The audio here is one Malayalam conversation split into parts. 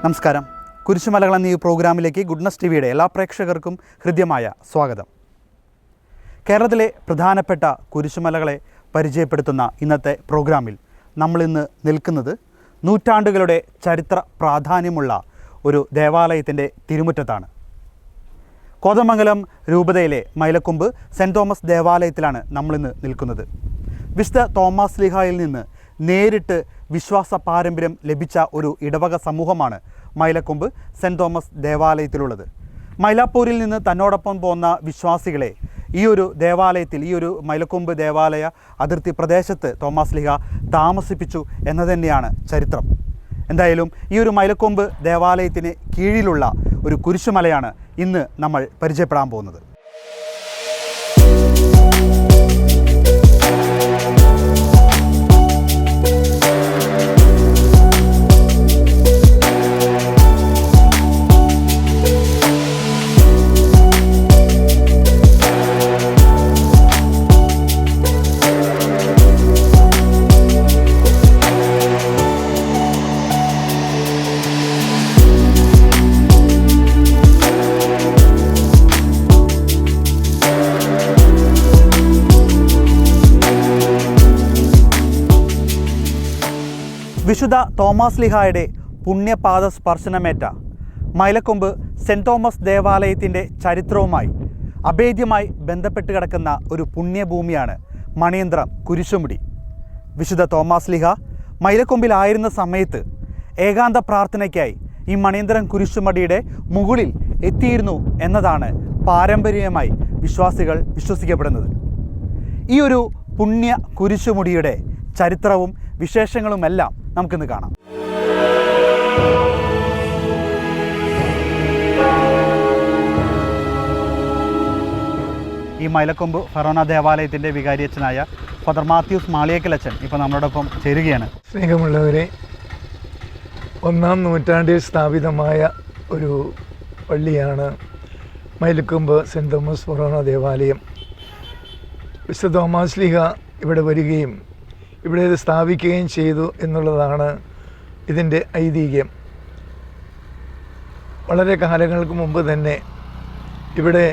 നമസ്കാരം. കുരിശുമലകൾ എന്ന ഈ പ്രോഗ്രാമിലേക്ക് ഗുഡ്നസ് ടിവിയുടെ എല്ലാ പ്രേക്ഷകർക്കും ഹൃദ്യമായ സ്വാഗതം. കേരളത്തിലെ പ്രധാനപ്പെട്ട കുരിശുമലകളെ പരിചയപ്പെടുത്തുന്ന ഇന്നത്തെ പ്രോഗ്രാമിൽ നമ്മളിന്ന് നിൽക്കുന്നത് നൂറ്റാണ്ടുകളുടെ ചരിത്ര പ്രാധാന്യമുള്ള ഒരു ദേവാലയത്തിൻ്റെ തിരുമുറ്റത്താണ്. കോതമംഗലം രൂപതയിലെ മൈലക്കൊമ്പ് സെൻറ് തോമസ് ദേവാലയത്തിലാണ് നമ്മളിന്ന് നിൽക്കുന്നത്. വിശുദ്ധ തോമാസ് ശ്ലീഹായിൽ നിന്ന് നേരിട്ട് വിശ്വാസ പാരമ്പര്യം ലഭിച്ച ഒരു ഇടവക സമൂഹമാണ് മൈലക്കൊമ്പ് സെൻറ് തോമസ് ദേവാലയത്തിലുള്ളത്. മൈലാപ്പൂരിൽ നിന്ന് തന്നോടൊപ്പം പോകുന്ന വിശ്വാസികളെ ഈ ഒരു ദേവാലയത്തിൽ, ഈ ഒരു മൈലക്കൊമ്പ് ദേവാലയ അതിർത്തി പ്രദേശത്ത് തോമാസ് ശ്ലീഹ താമസിപ്പിച്ചു എന്നത് തന്നെയാണ് ചരിത്രം. എന്തായാലും ഈ ഒരു മൈലക്കൊമ്പ് ദേവാലയത്തിന് കീഴിലുള്ള ഒരു കുരിശുമലയാണ് ഇന്ന് നമ്മൾ പരിചയപ്പെടാൻ പോകുന്നത്. വിശുദ്ധ തോമാസ് ശ്ലീഹായുടെ പുണ്യപാദ സ്പർശനമേറ്റ മൈലക്കൊമ്പ് സെൻറ് തോമസ് ദേവാലയത്തിൻ്റെ ചരിത്രവുമായി അഭേദ്യമായി ബന്ധപ്പെട്ട് കിടക്കുന്ന ഒരു പുണ്യഭൂമിയാണ് മണിയന്ത്രം കുരിശുമുടി. വിശുദ്ധ തോമാസ് ശ്ലീഹ മൈലക്കൊമ്പിലായിരുന്ന സമയത്ത് ഏകാന്ത പ്രാർത്ഥനയ്ക്കായി ഈ മണിയന്ത്രം കുരിശുമടിയുടെ മുകളിൽ എത്തിയിരുന്നു എന്നതാണ് പാരമ്പര്യമായി വിശ്വാസികൾ വിശ്വസിക്കപ്പെടുന്നത്. ഈ ഒരു പുണ്യ കുരിശുമുടിയുടെ ചരിത്രവും വിശേഷങ്ങളുമെല്ലാം നമുക്കിന്ന് കാണാം. ഈ മൈലക്കൊമ്പ് ഫെറോന ദേവാലയത്തിൻ്റെ വികാരിയച്ഛനായ ഫാദർ മാത്യൂസ് മാളിയേക്കലച്ഛൻ ഇപ്പോൾ നമ്മളോടൊപ്പം ചേരുകയാണ്. സ്നേഹമുള്ളവരെ, 1-ാം നൂറ്റാണ്ടിൽ സ്ഥാപിതമായ ഒരു പള്ളിയാണ് മൈലക്കൊമ്പ് സെൻറ് തോമസ് ഫെറോന ദേവാലയം. വിശുദ്ധ തോമാസ് ശ്ലീഹ ഇവിടെ വരികയും ഇവിടെ ഇത് സ്ഥാപിക്കുകയും ചെയ്തു എന്നുള്ളതാണ് ഇതിൻ്റെ ഐതിഹ്യം. വളരെ കാലങ്ങൾക്ക് മുമ്പ് തന്നെ ഇവിടെ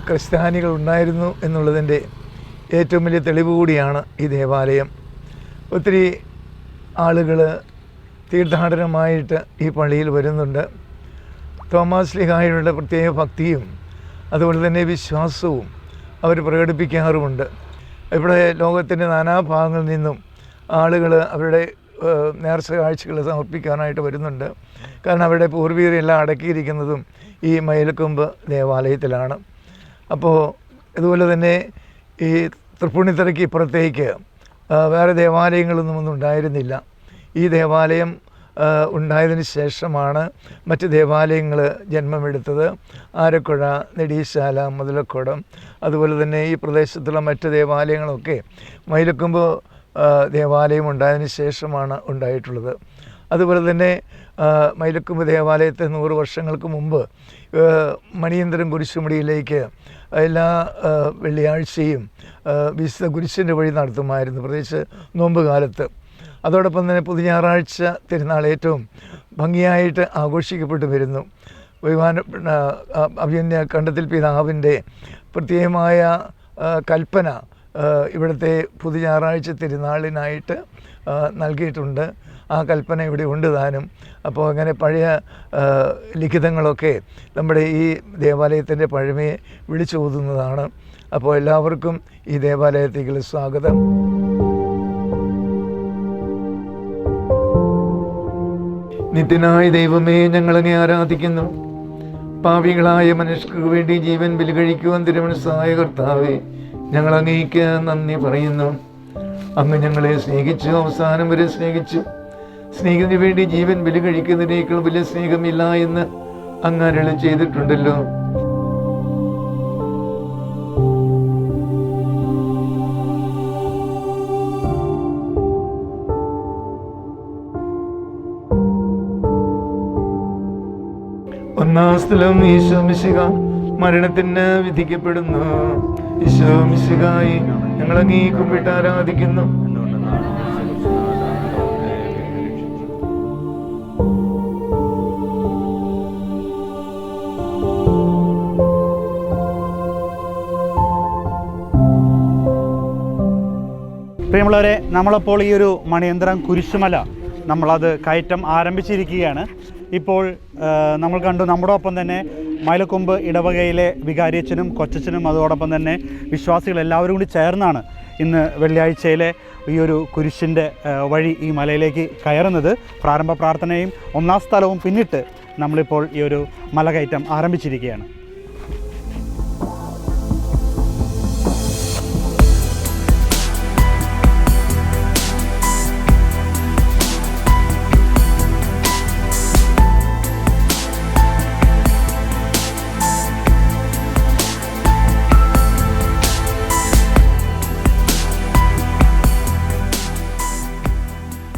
ക്രിസ്ത്യാനികൾ ഉണ്ടായിരുന്നു എന്നുള്ളതിൻ്റെ ഏറ്റവും വലിയ തെളിവ് കൂടിയാണ് ഈ ദേവാലയം. ഒത്തിരി ആളുകൾ തീർത്ഥാടനമായിട്ട് ഈ പള്ളിയിൽ വരുന്നുണ്ട്. തോമാസ് ശ്ലീഹായുടെ പ്രത്യേക ഭക്തിയും അതുപോലെ തന്നെ വിശ്വാസവും അവർ പ്രകടിപ്പിക്കാറുമുണ്ട്. ഇവിടെ ലോകത്തിൻ്റെ നാനാഭാഗങ്ങളിൽ നിന്നും ആളുകൾ അവരുടെ നേർച്ച കാഴ്ചകൾ സമർപ്പിക്കാനായിട്ട് വരുന്നുണ്ട്. കാരണം അവരുടെ പൂർവികരെല്ലാം അടക്കിയിരിക്കുന്നതും ഈ മൈലക്കൊമ്പ് ദേവാലയത്തിലാണ്. അപ്പോൾ ഇതുപോലെ തന്നെ ഈ തൃപ്പൂണിത്തുറയ്ക്ക് ഇപ്പുറത്തേക്ക് വേറെ ദേവാലയങ്ങളൊന്നും ഉണ്ടായിരുന്നില്ല. ഈ ദേവാലയം ഉണ്ടായതിന് ശേഷമാണ് മറ്റ് ദേവാലയങ്ങൾ ജന്മമെടുത്തത്. ആരക്കുഴ, നെടീശാല, മുതലക്കോടം, അതുപോലെ തന്നെ ഈ പ്രദേശത്തുള്ള മറ്റ് ദേവാലയങ്ങളൊക്കെ മൈലക്കൊമ്പ് ദേവാലയം ഉണ്ടായതിന് ശേഷമാണ് ഉണ്ടായിട്ടുള്ളത്. അതുപോലെ തന്നെ മൈലക്കൊമ്പ് ദേവാലയത്തെ 100 വർഷങ്ങൾക്ക് മുമ്പ് മണിയന്ത്രം കുരിശുമുടിയിലേക്ക് എല്ലാ വെള്ളിയാഴ്ചയും വിശുദ്ധ കുരിശിൻ്റെ വഴി നടത്തുമായിരുന്നു, പ്രത്യേകിച്ച് നോമ്പ് കാലത്ത്. അതോടൊപ്പം തന്നെ പുതുഞാറാഴ്ച തിരുനാൾ ഏറ്റവും ഭംഗിയായിട്ട് ആഘോഷിക്കപ്പെട്ടു വരുന്നു. അഭിമന്യ കണ്ടത്തിൽ പിതാവിൻ്റെ പ്രത്യേകമായ കൽപ്പന ഇവിടുത്തെ പുതുഞാറാഴ്ച തിരുനാളിനായിട്ട് നൽകിയിട്ടുണ്ട്. ആ കൽപ്പന ഇവിടെ ഉണ്ട് താനും. അപ്പോൾ അങ്ങനെ പഴയ ലിഖിതങ്ങളൊക്കെ നമ്മുടെ ഈ ദേവാലയത്തിൻ്റെ പഴമയെ വിളിച്ചോതുന്നതാണ്. അപ്പോൾ എല്ലാവർക്കും ഈ ദേവാലയത്തേക്കുള്ള സ്വാഗതം. നിത്യനായ ദൈവമേ, ഞങ്ങളങ്ങെ ആരാധിക്കുന്നു. പാപികളായ മനുഷ്യർക്ക് വേണ്ടി ജീവൻ ബലി കഴിക്കുവാൻ തിരുമനസ്സായ കർത്താവേ, ഞങ്ങളങ്ങേക്ക് നന്ദി പറയുന്നു. അങ്ങ് ഞങ്ങളെ സ്നേഹിച്ചു, അവസാനം വരെ സ്നേഹിച്ചു. സ്നേഹത്തിന് വേണ്ടി ജീവൻ ബലി കഴിക്കുന്നതിനേക്കാൾ വലിയ സ്നേഹമില്ല എന്ന് അങ്ങ് അരുളി ചെയ്തിട്ടുണ്ടല്ലോ. ഒന്നാം സ്ഥലം ഈശോ മിശിഹ മരണത്തിന് വിധിക്കപ്പെടുന്നു. ഈശോ മിശിഹായി ഞങ്ങൾ അങ്ങേ കുമ്പിട്ട് ആരാധിക്കുന്നു. പ്രിയമുള്ളവരെ, നമ്മളപ്പോൾ ഈ ഒരു മണിയന്ത്രം കുരിശുമല നമ്മളത് കയറ്റം ആരംഭിച്ചിരിക്കുകയാണ്. ഇപ്പോൾ നമ്മൾ കണ്ടു നമ്മുടെ ഒപ്പം തന്നെ മൈലക്കൊമ്പ് ഇടവകയിലെ വികാരിയച്ഛനും കൊച്ചച്ഛനും അതോടൊപ്പം തന്നെ വിശ്വാസികൾ എല്ലാവരും കൂടി ചേർന്നാണ് ഇന്ന് വെള്ളിയാഴ്ചയിലെ ഈ ഒരു കുരിശിൻ്റെ വഴി ഈ മലയിലേക്ക് കയറുന്നത്. പ്രാരംഭ പ്രാർത്ഥനയും ഒന്നാം സ്ഥലവും പിന്നിട്ട് നമ്മളിപ്പോൾ ഈ ഒരു മലകയറ്റം ആരംഭിച്ചിരിക്കുകയാണ്.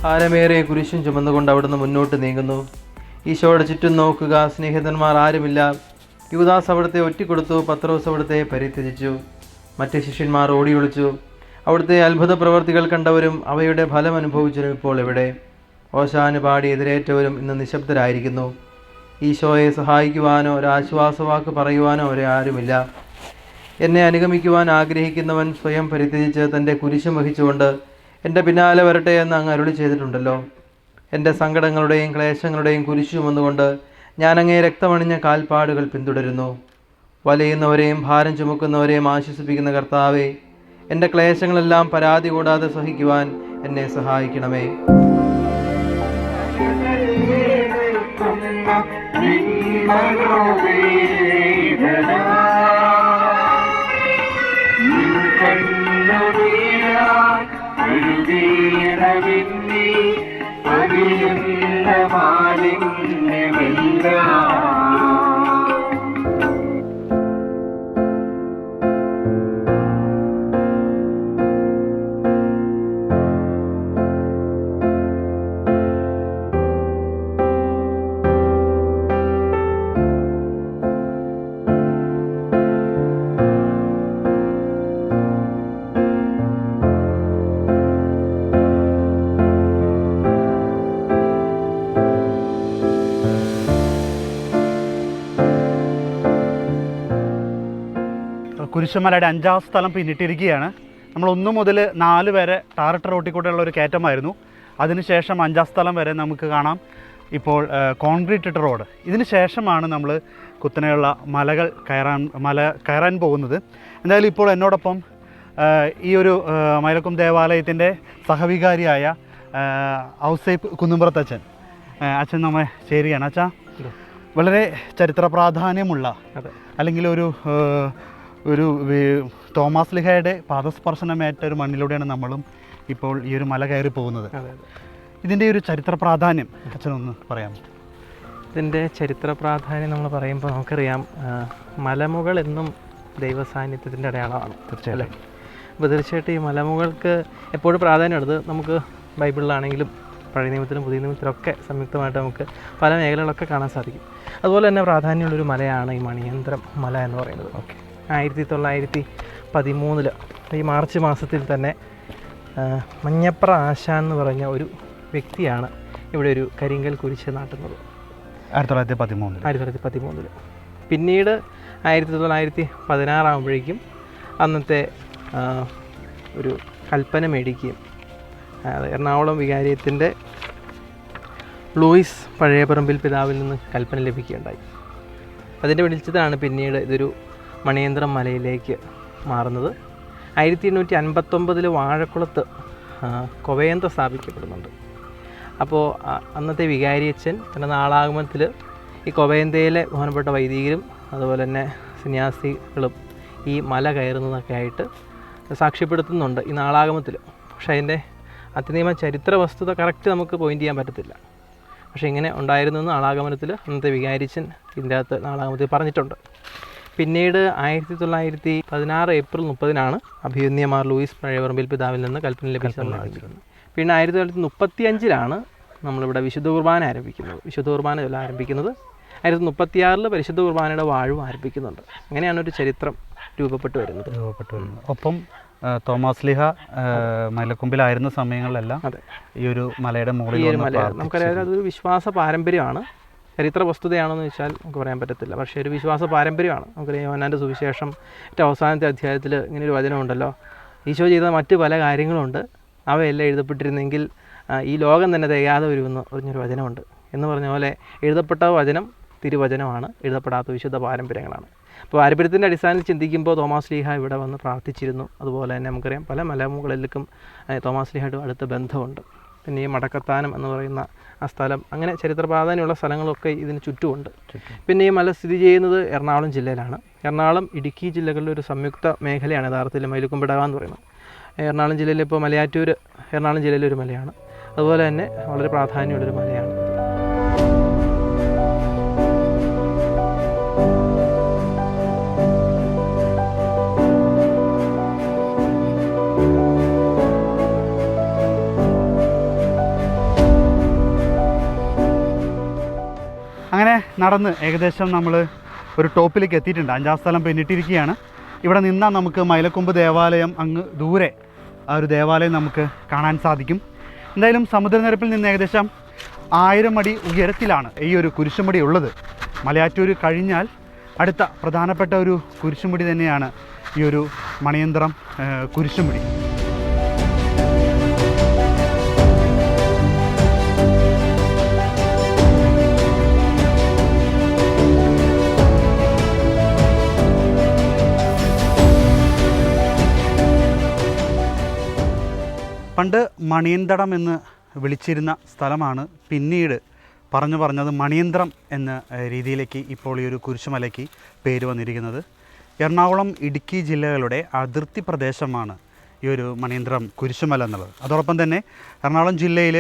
ഭാരമേറിയ കുരിശും ചുമന്നുകൊണ്ട് അവിടുന്ന് മുന്നോട്ട് നീങ്ങുന്നു. ഈശോയുടെ ചുറ്റും നോക്കുക, സ്നേഹിതന്മാർ ആരുമില്ല. യൂദാസ് അവിടുത്തെ ഒറ്റിക്കൊടുത്തു, പത്രോസ് അവിടുത്തെ പരിത്യജിച്ചു, മറ്റ് ശിഷ്യന്മാർ ഓടി ഒളിച്ചു. അവിടുത്തെ അത്ഭുത പ്രവർത്തികൾ കണ്ടവരും അവയുടെ ഫലം അനുഭവിച്ചവരും ഇപ്പോൾ എവിടെ? ഓശാന് പാടി എതിരേറ്റവരും ഇന്ന് നിശബ്ദരായിരിക്കുന്നു. ഈശോയെ സഹായിക്കുവാനോ ഒരാശ്വാസവാക്ക് പറയുവാനോ അവരെ ആരുമില്ല. എന്നെ അനുഗമിക്കുവാൻ ആഗ്രഹിക്കുന്നവൻ സ്വയം പരിത്യജിച്ച് തൻ്റെ കുരിശ് വഹിച്ചുകൊണ്ട് എൻ്റെ പിന്നാലെ വരട്ടെ എന്ന് അങ്ങ് അരുളി ചെയ്തിട്ടുണ്ടല്ലോ. എൻ്റെ സങ്കടങ്ങളുടെയും ക്ലേശങ്ങളുടെയും കുരിശു ചുമന്നുകൊണ്ട് ഞാൻ അങ്ങേ രക്തമണിഞ്ഞ കാൽപ്പാടുകൾ പിന്തുടരുന്നു. വലയുന്നവരെയും ഭാരം ചുമക്കുന്നവരെയും ആശ്വസിപ്പിക്കുന്ന കർത്താവേ, എൻ്റെ ക്ലേശങ്ങളെല്ലാം പരാതി കൂടാതെ സഹിക്കുവാൻ എന്നെ സഹായിക്കണമേ. കുരിശുമലയുടെ 5ാം സ്ഥലം പിന്നിട്ടിരിക്കുകയാണ്. നമ്മൾ 1 മുതൽ 4 വരെ ടാറിട്ട റോട്ടിൽ കൂടെയുള്ള ഒരു കയറ്റമായിരുന്നു. അതിനുശേഷം 5ാം സ്ഥലം വരെ നമുക്ക് കാണാം ഇപ്പോൾ കോൺക്രീറ്റ് ഇട്ട റോഡ്. ഇതിന് ശേഷമാണ് നമ്മൾ കുത്തനെയുള്ള മല കയറാൻ പോകുന്നത്. എന്തായാലും ഇപ്പോൾ എന്നോടൊപ്പം ഈ ഒരു മൈലക്കും ദേവാലയത്തിൻ്റെ സഹവികാരിയായ ഔസേപ്പ് കുന്നുംപുറത്തച്ഛൻ അച്ഛൻ നമ്മെ ചേരുകയാണ്. അച്ഛാ, വളരെ ചരിത്ര പ്രാധാന്യമുള്ള അല്ലെങ്കിൽ ഒരു തോമാസ് ലിഹയുടെ പാദസ്പർശനമേറ്റ ഒരു മണ്ണിലൂടെയാണ് നമ്മളും ഇപ്പോൾ ഈ ഒരു മല കയറി പോകുന്നത്. ഇതിൻ്റെ ഒരു ചരിത്ര പ്രാധാന്യം അച്ഛനൊന്ന് പറയാം. ഇതിൻ്റെ ചരിത്ര പ്രാധാന്യം നമ്മൾ പറയുമ്പോൾ നമുക്കറിയാം, മലമുകൾ എന്നും ദൈവസാന്നിധ്യത്തിൻ്റെ അടയാളമാണ്. തീർച്ചയായും. അപ്പോൾ തീർച്ചയായിട്ടും ഈ മലമുകൾക്ക് എപ്പോഴും പ്രാധാന്യമുള്ളത് നമുക്ക് ബൈബിളിലാണെങ്കിലും പഴയ നിയമത്തിലും പുതിയ നിയമത്തിലൊക്കെ സംയുക്തമായിട്ട് നമുക്ക് പല മേഖലകളൊക്കെ കാണാൻ സാധിക്കും. അതുപോലെ തന്നെ പ്രാധാന്യമുള്ളൊരു മലയാണ് ഈ മണിയന്ത്രം മല എന്ന് പറയുന്നത്. 1913 ഈ മാർച്ച് മാസത്തിൽ തന്നെ മഞ്ഞപ്ര ആശാൻ എന്ന് പറഞ്ഞ ഒരു വ്യക്തിയാണ് ഇവിടെ ഒരു കരിങ്കൽ കുരിശ് നാട്ടുന്നത്. 1913. പിന്നീട് 1916 ആകുമ്പോഴേക്കും അന്നത്തെ ഒരു കൽപ്പന മേടിക്കുകയും എറണാകുളം വികാരിയത്തിൻ്റെ ലൂയിസ് പഴയപറമ്പിൽ പിതാവിൽ നിന്ന് കൽപ്പന ലഭിക്കുകയുണ്ടായി. അതിൻ്റെ വെളിച്ചത്തിലാണ് പിന്നീട് ഇതൊരു മണിയന്ത്രം മലയിലേക്ക് മാറുന്നത്. 1859 വാഴക്കുളത്ത് കൊവയന്ത്ര സ്ഥാപിക്കപ്പെടുന്നുണ്ട്. അപ്പോൾ അന്നത്തെ വികാരിയച്ഛൻ തൻ്റെ നാളാഗമനത്തിൽ ഈ കൊവയന്തയിലെ ബഹുമാനപ്പെട്ട വൈദികരും അതുപോലെ തന്നെ സന്യാസികളും ഈ മല കയറുന്നതൊക്കെ ആയിട്ട് സാക്ഷ്യപ്പെടുത്തുന്നുണ്ട് ഈ നാളാഗമത്തിൽ. പക്ഷേ അതിൻ്റെ അത്യനിയമ ചരിത്ര വസ്തുത കറക്റ്റ് നമുക്ക് പോയിൻ്റ് ചെയ്യാൻ പറ്റത്തില്ല. പക്ഷേ ഇങ്ങനെ ഉണ്ടായിരുന്നെന്ന് നാളാഗമനത്തിൽ അന്നത്തെ വികാരിച്ചൻ ഇതിൻ്റെ അകത്ത് നാളാഗമനത്തിൽ പറഞ്ഞിട്ടുണ്ട്. പിന്നീട് 1916 ഏപ്രിൽ 30 അഭിമന്യമാർ ലൂയിസ് പഴയപറമ്പിൽ പിതാവിൽ നിന്ന് കൽപ്പന ലഭിച്ചത്. പിന്നെ 1935 നമ്മളിവിടെ വിശുദ്ധ കുർബാന ആരംഭിക്കുന്നത്. വിശുദ്ധ കുർബാന ചൊല്ലാൻ ആരംഭിക്കുന്നത് 1936 പരിശുദ്ധ കുർബാനയുടെ വാഴും ആരംഭിക്കുന്നുണ്ട്. അങ്ങനെയാണ് ഒരു ചരിത്രം രൂപപ്പെട്ടു വരുന്നത്. ഒപ്പം തോമാസ് ലീഹ മലക്കൊമ്പിലായിരുന്ന സമയങ്ങളിലെല്ലാം ഈ ഒരു മലയുടെ മുകളിൽ നമുക്കറിയാം അതൊരു വിശ്വാസ പാരമ്പര്യമാണ്. ചരിത്ര വസ്തുതയാണെന്ന് വെച്ചാൽ നമുക്ക് പറയാൻ പറ്റത്തില്ല. പക്ഷേ ഒരു വിശ്വാസ പാരമ്പര്യമാണ്. നമുക്കറിയാം യോഹന്നാൻ്റെ സുവിശേഷം ഏറ്റവും അവസാനത്തെ അധ്യായത്തിൽ ഇങ്ങനൊരു വചനമുണ്ടല്ലോ, ഈശോ ചെയ്ത മറ്റ് പല കാര്യങ്ങളുണ്ട്, അവയെല്ലാം എഴുതപ്പെട്ടിരുന്നെങ്കിൽ ഈ ലോകം തന്നെ തികയാതെ വരുമെന്ന് പറഞ്ഞൊരു വചനമുണ്ട്. എന്ന് പറഞ്ഞ പോലെ എഴുതപ്പെട്ട വചനം തിരുവചനമാണ്, എഴുതപ്പെടാത്ത വിശുദ്ധ പാരമ്പര്യങ്ങളാണ്. അപ്പോൾ പാരമ്പര്യത്തിൻ്റെ അടിസ്ഥാനത്തിൽ ചിന്തിക്കുമ്പോൾ തോമാസ് ലീഹ ഇവിടെ വന്ന് പ്രാർത്ഥിച്ചിരുന്നു. അതുപോലെ തന്നെ നമുക്കറിയാം പല മലമുകളിലേക്കും തോമാസ് ലീഹയുടെ അടുത്ത ബന്ധമുണ്ട്. പിന്നെ ഈ മടക്കത്താനം എന്ന് പറയുന്ന ആ സ്ഥലം, അങ്ങനെ ചരിത്ര പ്രാധാന്യമുള്ള സ്ഥലങ്ങളൊക്കെ ഇതിന് ചുറ്റുമുണ്ട്. പിന്നെ ഈ മല സ്ഥിതി ചെയ്യുന്നത് എറണാകുളം ജില്ലയിലാണ്. എറണാകുളം ഇടുക്കി ജില്ലകളിലെ ഒരു സംയുക്ത മേഖലയാണ് യഥാർത്ഥത്തിൽ മൈലക്കുംപിടക എന്ന് പറയുന്നത്. എറണാകുളം ജില്ലയിൽ ഇപ്പോൾ മലയാറ്റൂർ എറണാകുളം ജില്ലയിലെ ഒരു മലയാണ്. അതുപോലെ തന്നെ വളരെ പ്രാധാന്യമുള്ളൊരു മലയാണ്. അങ്ങനെ നടന്ന് ഏകദേശം നമ്മൾ ഒരു ടോപ്പിലേക്ക് എത്തിയിട്ടുണ്ട്. 5-ാം സ്ഥലം പിന്നിട്ടിരിക്കുകയാണ്. ഇവിടെ നിന്നാൽ നമുക്ക് മൈലക്കൊമ്പ് ദേവാലയം അങ്ങ് ദൂരെ ആ ഒരു ദേവാലയം നമുക്ക് കാണാൻ സാധിക്കും. എന്തായാലും സമുദ്രനിരപ്പിൽ നിന്ന് ഏകദേശം 1000 അടി ഉയരത്തിലാണ് ഈ ഒരു കുരിശുമുടി ഉള്ളത്. മലയാറ്റൂർ കഴിഞ്ഞാൽ അടുത്ത പ്രധാനപ്പെട്ട ഒരു കുരിശുമുടി തന്നെയാണ് ഈ ഒരു മണിയന്ത്രം കുരിശുമുടി. പണ്ട് മണിയന്തടം എന്ന് വിളിച്ചിരുന്ന സ്ഥലമാണ് പിന്നീട് പറഞ്ഞത് മണിയന്ത്രം എന്ന രീതിയിലേക്ക് ഇപ്പോൾ ഈ ഒരു കുരിശുമലയ്ക്ക് പേര് വന്നിരിക്കുന്നത്. എറണാകുളം ഇടുക്കി ജില്ലകളുടെ അതിർത്തി പ്രദേശമാണ് ഈ ഒരു മണിയന്ത്രം കുരിശുമല എന്നുള്ളത്. അതോടൊപ്പം തന്നെ എറണാകുളം ജില്ലയിൽ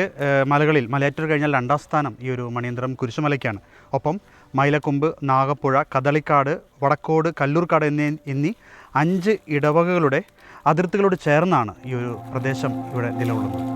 മലകളിൽ മലയാറ്റൂർ കഴിഞ്ഞാൽ 2-ാം സ്ഥാനം ഈ ഒരു മണിയന്ത്രം കുരിശുമലയ്ക്കാണ്. ഒപ്പം മൈലക്കൊമ്പ്, നാഗപ്പുഴ, കദളിക്കാട്, വടക്കോട്, കല്ലൂർക്കാട് എന്നീ 5 ഇടവകകളുടെ അതിർത്തികളോട് ചേർന്നാണ് ഈ ഒരു പ്രദേശം ഇവിടെ നിലകൊള്ളുന്നത്.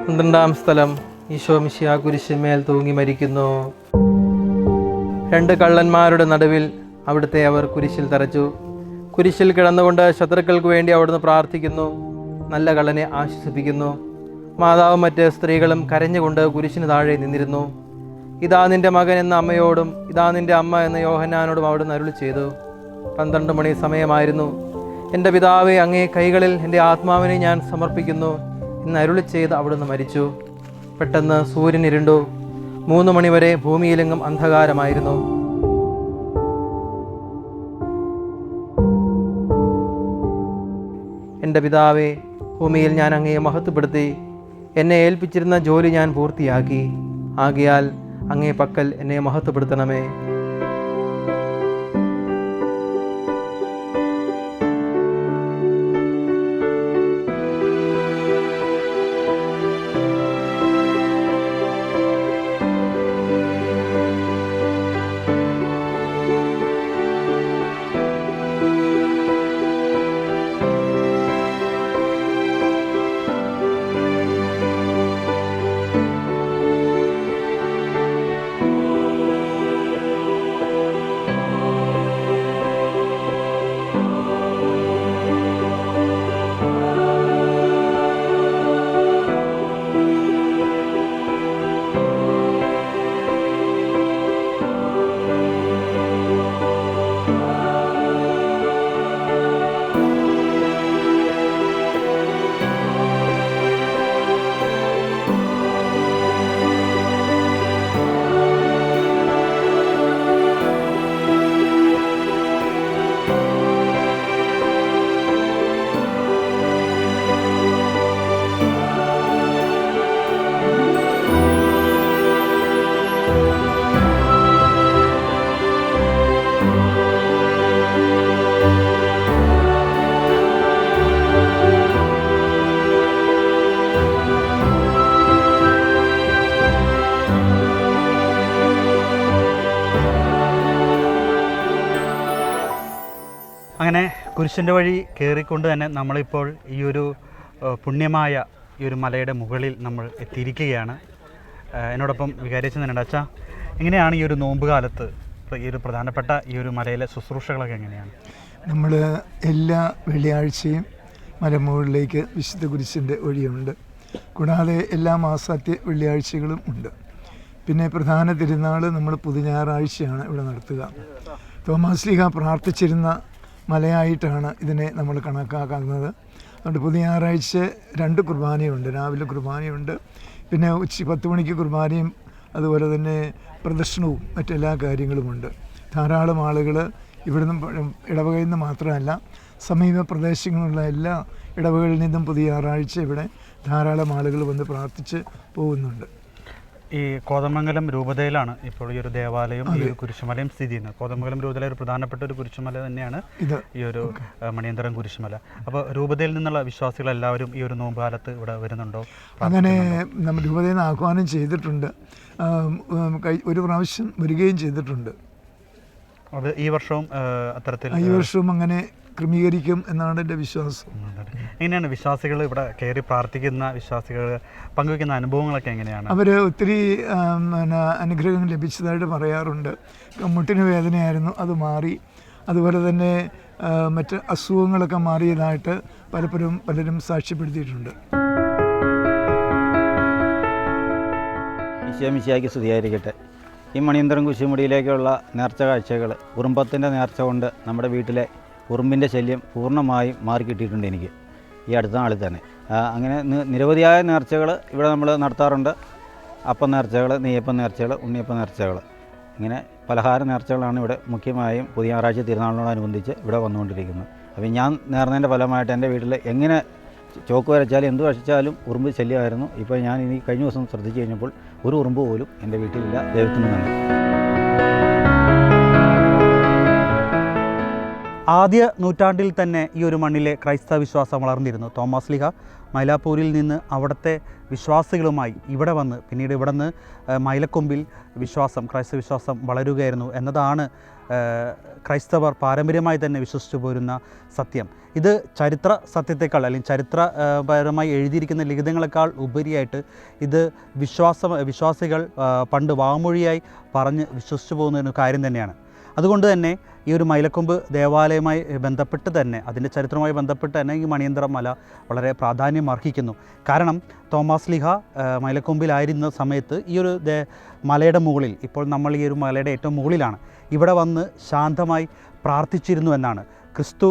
പന്ത്രണ്ടാം സ്ഥലം ഈശോ മിശിഹാ കുരിശിന്മേൽ തൂങ്ങി മരിക്കുന്നു. 2 കള്ളന്മാരുടെ നടുവിൽ അവിടുത്തെ അവർ കുരിശിൽ തറച്ചു. കുരിശിൽ കിടന്നുകൊണ്ട് ശത്രുക്കൾക്ക് വേണ്ടി അവിടുന്ന് പ്രാർത്ഥിക്കുന്നു, നല്ല കള്ളനെ ആശ്വസിപ്പിക്കുന്നു. മാതാവും മറ്റ് സ്ത്രീകളും കരഞ്ഞുകൊണ്ട് കുരിശിന് താഴെ നിന്നിരുന്നു. ഇതാ നിന്റെ മകൻ എന്ന അമ്മയോടും ഇതാ നിന്റെ അമ്മ എന്ന യോഹന്നാനോടും അവിടുന്ന് അരുളി ചെയ്തു. 12 മണി സമയമായിരുന്നു. എൻ്റെ പിതാവേ, അങ്ങേ കൈകളിൽ എൻ്റെ ആത്മാവിനെ ഞാൻ സമർപ്പിക്കുന്നു എന്ന് അരുളി ചെയ്ത് അവിടുന്ന് മരിച്ചു. പെട്ടെന്ന് സൂര്യൻ ഇരുണ്ടു. 3 മണിവരെ ഭൂമിയിലെങ്ങും അന്ധകാരമായിരുന്നു. എൻ്റെ പിതാവേ, ഭൂമിയിൽ ഞാൻ അങ്ങയെ മഹത്വപ്പെടുത്തി. എന്നെ ഏൽപ്പിച്ചിരുന്ന ജോലി ഞാൻ പൂർത്തിയാക്കി. ആകയാൽ അങ്ങേ പക്കൽ എന്നെ മഹത്വപ്പെടുത്തണമേ. അങ്ങനെ കുരിശിൻ്റെ വഴി കയറിക്കൊണ്ട് തന്നെ നമ്മളിപ്പോൾ ഈ ഒരു പുണ്യമായ ഈ ഒരു മലയുടെ മുകളിൽ നമ്മൾ എത്തിയിരിക്കുകയാണ്. എന്നോടൊപ്പം വികാരിച്ച് തന്നെയുണ്ട്. അച്ഛാ, എങ്ങനെയാണ് ഈ ഒരു നോമ്പ് കാലത്ത് ഈ ഒരു പ്രധാനപ്പെട്ട ഈ ഒരു മലയിലെ ശുശ്രൂഷകളൊക്കെ എങ്ങനെയാണ്? നമ്മൾ എല്ലാ വെള്ളിയാഴ്ചയും മലമുകളിലേക്ക് വിശുദ്ധ കുരിശിൻ്റെ വഴിയുണ്ട്. കൂടാതെ എല്ലാ മാസത്തെ വെള്ളിയാഴ്ചകളും ഉണ്ട്. പിന്നെ പ്രധാന തിരുനാൾ നമ്മൾ പുതുഞായറാഴ്ചയാണ് ഇവിടെ നടത്തുക. തോമാസ് ലീഹ പ്രാർത്ഥിച്ചിരുന്ന മലയായിട്ടാണ് ഇതിനെ നമ്മൾ കണക്കാക്കുന്നത്. അതുകൊണ്ട് പുതുഞായറാഴ്ച 2 കുർബാനയുണ്ട്. രാവിലെ കുർബാനയുണ്ട്, പിന്നെ 10 മണിക്ക് കുർബാനയും അതുപോലെ തന്നെ പ്രദർശനവും മറ്റെല്ലാ കാര്യങ്ങളുമുണ്ട്. ധാരാളം ആളുകൾ ഇവിടുന്ന് ഇടവകയിൽ നിന്ന് മാത്രമല്ല സമീപ പ്രദേശങ്ങളിലുള്ള എല്ലാ ഇടവകളിൽ നിന്നും പുതിയ ഞായറാഴ്ച ഇവിടെ ധാരാളം ആളുകൾ വന്ന് പ്രാർത്ഥിച്ച് പോകുന്നുണ്ട്. ഈ കോതമംഗലം രൂപതയിലാണ് ഇപ്പോൾ ഈ ഒരു ദേവാലയം ഈ ഒരു കുരിശുമലയും സ്ഥിതി ചെയ്യുന്നത്. കോതമംഗലം രൂപതയിലെ ഒരു പ്രധാനപ്പെട്ട ഒരു കുരിശുമല തന്നെയാണ് ഈ ഒരു മണിയന്തരം കുരിശുമല. അപ്പോൾ രൂപതയിൽ നിന്നുള്ള വിശ്വാസികൾ എല്ലാവരും ഈ ഒരു നോമ്പ് കാലത്ത് ഇവിടെ വരുന്നുണ്ടോ? അങ്ങനെ നമ്മൾ രൂപതയിൽ നിന്ന് ആഹ്വാനം ചെയ്തിട്ടുണ്ട്. ഒരു പ്രാവശ്യം വരികയും ചെയ്തിട്ടുണ്ട്. അത് ഈ വർഷവും അത്തരത്തിൽ ഈ വർഷവും അങ്ങനെ ക്രമീകരിക്കും എന്നാണ് എൻ്റെ വിശ്വാസം. എങ്ങനെയാണ് വിശ്വാസികൾ ഇവിടെ കയറി പ്രാർത്ഥിക്കുന്ന വിശ്വാസികൾ പങ്കുവയ്ക്കുന്ന അനുഭവങ്ങളൊക്കെ എങ്ങനെയാണ്? അവർ ഒത്തിരി അനുഗ്രഹങ്ങൾ ലഭിച്ചതായിട്ട് പറയാറുണ്ട്. മുട്ടിന് വേദനയായിരുന്നു, അത് മാറി. അതുപോലെ തന്നെ മറ്റ് അസുഖങ്ങളൊക്കെ മാറിയതായിട്ട് പലരും സാക്ഷ്യപ്പെടുത്തിയിട്ടുണ്ട്. ഈശോമിശിഹായ്ക്ക് സ്തുതിയായിരിക്കട്ടെ. ഈ മണിയന്തരം കുരിശുമുടിയിലേക്കുള്ള നേർച്ച കാഴ്ചകൾ, ഉറുമ്പത്തിൻ്റെ നേർച്ച കൊണ്ട് നമ്മുടെ വീട്ടിലെ ഉറുമ്പിൻ്റെ ശല്യം പൂർണ്ണമായും മാറിക്കിട്ടിയിട്ടുണ്ട് എനിക്ക് ഈ അടുത്ത നാളിൽ തന്നെ. അങ്ങനെ നിരവധിയായ നേർച്ചകൾ ഇവിടെ നമ്മൾ നടത്താറുണ്ട്. അപ്പം നേർച്ചകൾ, നെയ്യപ്പം നേർച്ചകൾ, ഉണ്ണിയപ്പം നേർച്ചകൾ, ഇങ്ങനെ പലഹാര നേർച്ചകളാണ് ഇവിടെ മുഖ്യമായും പുതിയ ഞായറാഴ്ച തിരുനാളിനോടനുബന്ധിച്ച് ഇവിടെ വന്നുകൊണ്ടിരിക്കുന്നത്. അപ്പോൾ ഞാൻ നേർന്നതിൻ്റെ ഫലമായിട്ട് എൻ്റെ വീട്ടിൽ എങ്ങനെ ചോക്ക് വരച്ചാലും എന്ത് വരച്ചാലും ഉറുമ്പ് ശല്യമായിരുന്നു. ഇപ്പോൾ ഞാൻ ഇനി കഴിഞ്ഞ ദിവസം ശ്രദ്ധിച്ചു കഴിഞ്ഞപ്പോൾ ഒരു ഉറുമ്പ് പോലും എൻ്റെ വീട്ടിലില്ല. ദൈവത്തിന് നന്ദി. ആദ്യ നൂറ്റാണ്ടിൽ തന്നെ ഈ ഒരു മണ്ണിലെ ക്രൈസ്തവ വിശ്വാസം വളർന്നിരുന്നു. തോമാസ് ലീഹ മൈലാപ്പൂരിൽ നിന്ന് അവിടുത്തെ വിശ്വാസികളുമായി ഇവിടെ വന്ന് പിന്നീട് ഇവിടെ നിന്ന് മൈലക്കൊമ്പിൽ ക്രൈസ്തവ വിശ്വാസം വളരുകയായിരുന്നു എന്നതാണ് ക്രൈസ്തവർ പാരമ്പര്യമായി തന്നെ വിശ്വസിച്ചു പോരുന്ന സത്യം. ഇത് ചരിത്ര സത്യത്തെക്കാൾ അല്ലെങ്കിൽ ചരിത്രപരമായി എഴുതിയിരിക്കുന്ന ലിഖിതങ്ങളെക്കാൾ ഉപരിയായിട്ട് ഇത് വിശ്വാസികൾ പണ്ട് വാമൊഴിയായി പറഞ്ഞ് വിശ്വസിച്ചു പോകുന്ന ഒരു കാര്യം തന്നെയാണ്. അതുകൊണ്ട് തന്നെ ഈ ഒരു മൈലക്കൊമ്പ് ദേവാലയവുമായി ബന്ധപ്പെട്ട് തന്നെ, അതിൻ്റെ ചരിത്രവുമായി ബന്ധപ്പെട്ട് തന്നെ ഈ മണിയന്തരം മല വളരെ പ്രാധാന്യം അർഹിക്കുന്നു. കാരണം തോമാസ് ലീഹ മൈലക്കൊമ്പിലായിരുന്ന സമയത്ത് ഈ ഒരു മലയുടെ മുകളിൽ, ഇപ്പോൾ നമ്മൾ ഈ ഒരു മലയുടെ ഏറ്റവും മുകളിലാണ്, ഇവിടെ വന്ന് ശാന്തമായി പ്രാർത്ഥിച്ചിരുന്നു എന്നാണ്. ക്രിസ്തു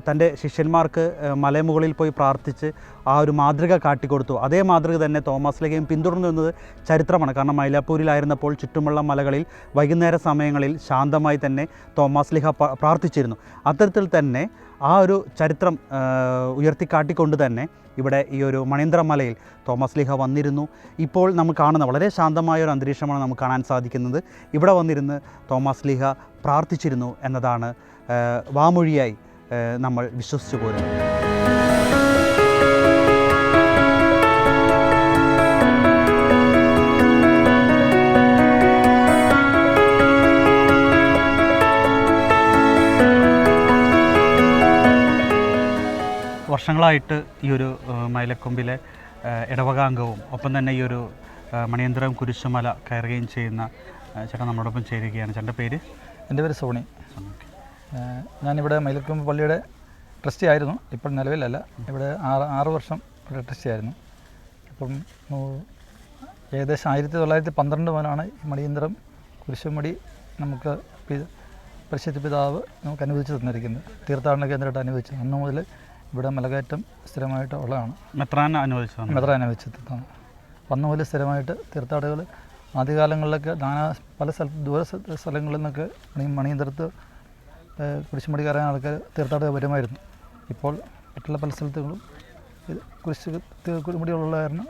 തൻ്റെ ശിഷ്യന്മാർക്ക് മലമുകളിൽ പോയി പ്രാർത്ഥിച്ച് ആ ഒരു മാതൃക കാട്ടിക്കൊടുത്തു. അതേ മാതൃക തന്നെ തോമാസ് ലീഹയും പിന്തുടർന്നു എന്നത് ചരിത്രമാണ്. കാരണം മൈലാപ്പൂരിലായിരുന്നപ്പോൾ ചുറ്റുമുള്ള മലകളിൽ വൈകുന്നേര സമയങ്ങളിൽ ശാന്തമായി തന്നെ തോമാസ് ലീഹ പ്രാർത്ഥിച്ചിരുന്നു. അത്തരത്തിൽ തന്നെ ആ ഒരു ചരിത്രം ഉയർത്തിക്കാട്ടിക്കൊണ്ട് തന്നെ ഇവിടെ ഈ ഒരു മണിയന്തരം മലയിൽ തോമാസ് ലീഹ വന്നിരുന്നു. ഇപ്പോൾ നമ്മൾ കാണുന്ന വളരെ ശാന്തമായ ഒരു അന്തരീക്ഷമാണ് നമുക്ക് കാണാൻ സാധിക്കുന്നത്. ഇവിടെ വന്നിരുന്ന് തോമാസ് ലീഹ പ്രാർത്ഥിച്ചിരുന്നു എന്നതാണ് വാമൊഴിയായി നമ്മൾ വിശ്വസിച്ചു പോരുന്നത്. വർഷങ്ങളായിട്ട് ഈ ഒരു മൈലക്കൊമ്പിലെ ഇടവകാംഗവും ഒപ്പം തന്നെ ഈ ഒരു മണിയന്തരം കുരിശുമല കയറുകയും ചെയ്യുന്ന ചേട്ടൻ നമ്മളോടൊപ്പം ചേരുകയാണ്. ചേട്ടൻ്റെ പേര്? എൻ്റെ പേര് സോണി. ഞാനിവിടെ മൈലക്കൊമ്പ് പള്ളിയുടെ ട്രസ്റ്റി ആയിരുന്നു. ഇപ്പോൾ നിലവിലല്ല. ഇവിടെ 6 വർഷം ഇവിടെ ട്രസ്റ്റി ആയിരുന്നു. അപ്പം ഏകദേശം 1912 മുതലാണ് ഈ മണിയന്തരം കുരിശുമടി നമുക്ക് പരിശുദ്ധ പിതാവ് നമുക്ക് അനുവദിച്ച് തന്നിരിക്കുന്നത്. തീർത്ഥാടന കേന്ദ്രമായിട്ട് അനുവദിച്ചു. അന്ന് മുതൽ ഇവിടെ മലകയറ്റം സ്ഥിരമായിട്ട് ഉള്ളതാണ്. മെത്രാൻ അനുവദിച്ചു തന്നു. അന്ന് മുതൽ സ്ഥിരമായിട്ട് തീർത്ഥാടകർ ആദ്യകാലങ്ങളിലൊക്കെ പല ദൂര സ്ഥലങ്ങളിൽ നിന്നൊക്കെ മണിയന്തരത്ത് കുരിശുമടി കയറാൻ ആൾക്കാർ തീർത്ഥാടകർ വരുമായിരുന്നു. ഇപ്പോൾ മറ്റുള്ള പല സ്ഥലത്തുകളും കുരിശുമടികളുള്ള കാരണം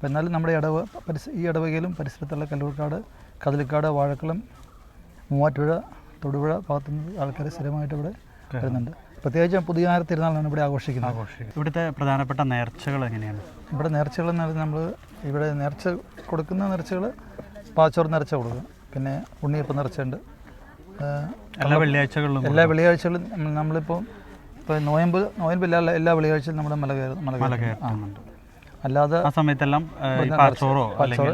എന്നാലും നമ്മുടെ ഈ ഇടവകയിലും പരിസരത്തുള്ള കല്ലൂർക്കാട്, കതിലിക്കാട്, വാഴക്കുളം, മൂവാറ്റുപുഴ, തൊടുപുഴ ഭാഗത്തുനിന്ന് ആൾക്കാർ സ്ഥിരമായിട്ട് ഇവിടെ വരുന്നുണ്ട്. പ്രത്യേകിച്ച് പുതിയ തിരുനാളാണ് ഇവിടെ ആഘോഷിക്കുന്നത്. ഇവിടുത്തെ പ്രധാനപ്പെട്ട നേർച്ചകൾ എങ്ങനെയാണ്? ഇവിടെ നേർച്ചകൾ എന്ന് പറഞ്ഞാൽ നമ്മൾ ഇവിടെ നേർച്ച കൊടുക്കുന്ന നേർച്ചകൾ പാച്ചോറ് നേർച്ച കൊടുക്കും. പിന്നെ ഉണ്ണിയപ്പം നേർച്ചയുണ്ട്. എല്ലാ വെള്ളിയാഴ്ചകളിലും നമ്മളിപ്പോൾ ഇപ്പോൾ നോയമ്പില്ല എല്ലാ വെള്ളിയാഴ്ചയും നമ്മുടെ മല കയറുന്നുണ്ട്. അല്ലാതെ ആ സമയത്തെല്ലാം ചോറോ അല്ലെങ്കിൽ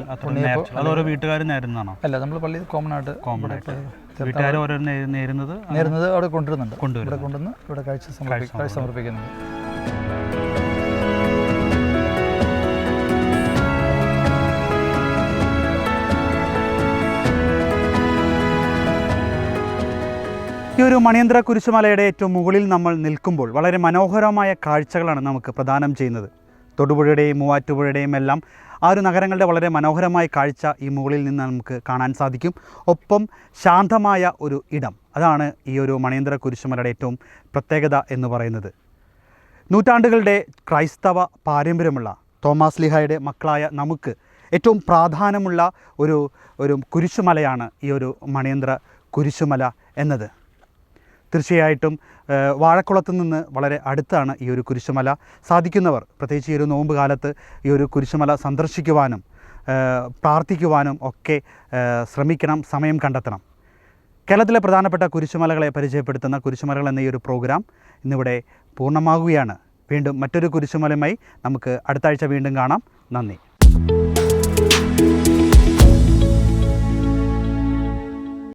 അതോരോ വീട്ടുകാർ നേരുന്നതാണോ? അല്ല, നമ്മൾ പള്ളി കോമൺ ആയിട്ട് വീട്ടുകാർ ഓരോ നേരുന്നത് അവിടെ കൊണ്ടുവരുന്നുണ്ട്. ഇവിടെ കൊണ്ടുവന്ന് ഇവിടെ കാഴ്ച സമർപ്പിക്കുന്നുണ്ട്. ഈ ഒരു മണിയന്ത്ര കുരിശുമലയുടെ ഏറ്റവും മുകളിൽ നമ്മൾ നിൽക്കുമ്പോൾ വളരെ മനോഹരമായ കാഴ്ചകളാണ് നമുക്ക് പ്രദാനം ചെയ്യുന്നത്. തൊടുപുഴയുടെയും മൂവാറ്റുപുഴയുടെയും എല്ലാം ആ ഒരു നഗരങ്ങളുടെ വളരെ മനോഹരമായ കാഴ്ച ഈ മുകളിൽ നിന്ന് നമുക്ക് കാണാൻ സാധിക്കും. ഒപ്പം ശാന്തമായ ഒരു ഇടം, അതാണ് ഈ ഒരു മണിയന്ത്ര കുരിശുമലയുടെ ഏറ്റവും പ്രത്യേകത എന്ന് പറയുന്നത്. നൂറ്റാണ്ടുകളുടെ ക്രൈസ്തവ പാരമ്പര്യമുള്ള തോമാസ് ലീഹായുടെ മക്കളായ നമുക്ക് ഏറ്റവും പ്രാധാന്യമുള്ള ഒരു കുരിശുമലയാണ് ഈ ഒരു മണിയന്ത്ര കുരിശുമല എന്നത്. തീർച്ചയായിട്ടും വാഴക്കുളത്ത് നിന്ന് വളരെ അടുത്താണ് ഈ ഒരു കുരിശുമല. സാധിക്കുന്നവർ പ്രത്യേകിച്ച് ഈ ഒരു നോമ്പ് കാലത്ത് ഈ ഒരു കുരിശുമല സന്ദർശിക്കുവാനും പ്രാർത്ഥിക്കുവാനും ഒക്കെ ശ്രമിക്കണം, സമയം കണ്ടെത്തണം. കേരളത്തിലെ പ്രധാനപ്പെട്ട കുരിശുമലകളെ പരിചയപ്പെടുത്തുന്ന കുരിശുമലകൾ എന്ന ഈ ഒരു പ്രോഗ്രാം ഇന്നിവിടെ പൂർണ്ണമാകുകയാണ്. വീണ്ടും മറ്റൊരു കുരിശുമലയുമായി നമുക്ക് അടുത്ത ആഴ്ച വീണ്ടും കാണാം. നന്ദി.